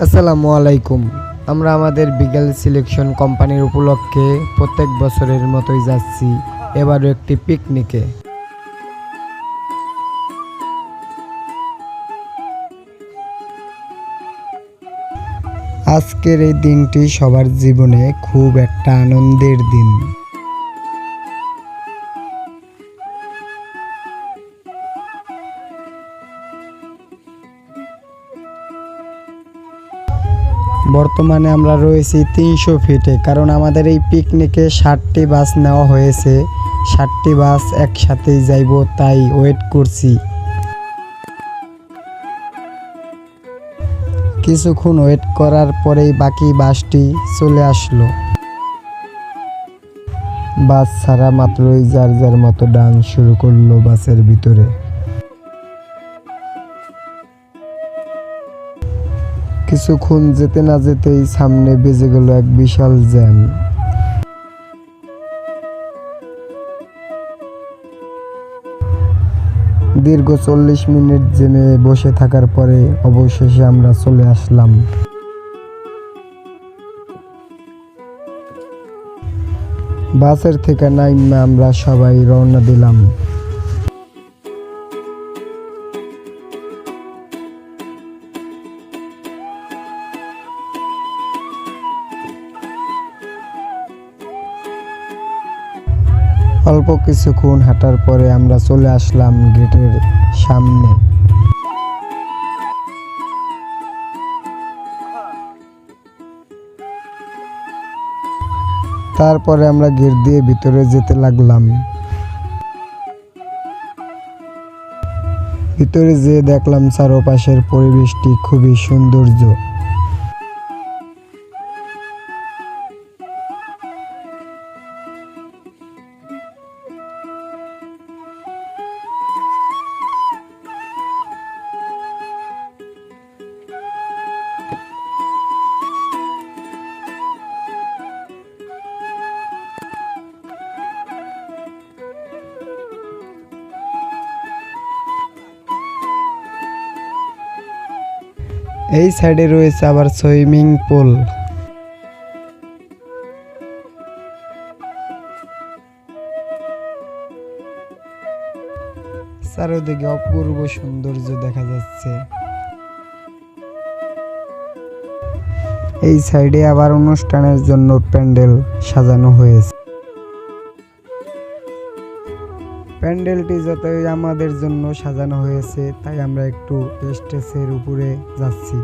আসসালামু আলাইকুম। আমরা আমাদের বিকেল সিলেকশন কোম্পানির উপলক্ষে প্রত্যেক বছরের মতোই যাচ্ছি এবারও একটি পিকনিকে। আজকের এই দিনটি সবার জীবনে খুব একটা আনন্দের দিন। বর্তমানে আমরা রয়েছি 300 ফিটে, কারণ আমাদের এই পিকনিকে 60টি বাস নেওয়া হয়েছে। 60টি বাস একসাথেই যাইব, তাই ওয়েট করছি। কিছুক্ষণ ওয়েট করার পরেই বাকি বাসটি চলে আসলো। বাস ছাড়া মাত্রই যার যার মতো ডান্স শুরু করলো বাসের ভিতরে। কিছুক্ষণ যেতে না যেতেই সামনে বেজে গেল এক বিশাল জ্যাম। দীর্ঘ 40 মিনিট জ্যামে বসে থাকার পরে অবশেষে আমরা চলে আসলাম। বাসের থেকে নাইমা আমরা সবাই রওনা দিলাম। অল্প কিছুক্ষণ হাঁটার পরে আমরা চলে আসলাম গেটের সামনে। তারপরে আমরা গেট দিয়ে ভিতরে যেতে লাগলাম। ভিতরে যেয়ে দেখলাম চারপাশের পরিবেশটি খুবই সৌন্দর্য। এই সাইডে রয়েছে আবার সুইমিং পুল। চারিদিকে অপূর্ব সৌন্দর্য দেখা যাচ্ছে। এই সাইডে আবার অনুষ্ঠানের জন্য প্যান্ডেল সাজানো হয়েছে। প্যান্ডেলটি যতই আমাদের জন্য সাজানো হয়েছে, তাই আমরা একটু স্টেজের উপরে যাচ্ছি।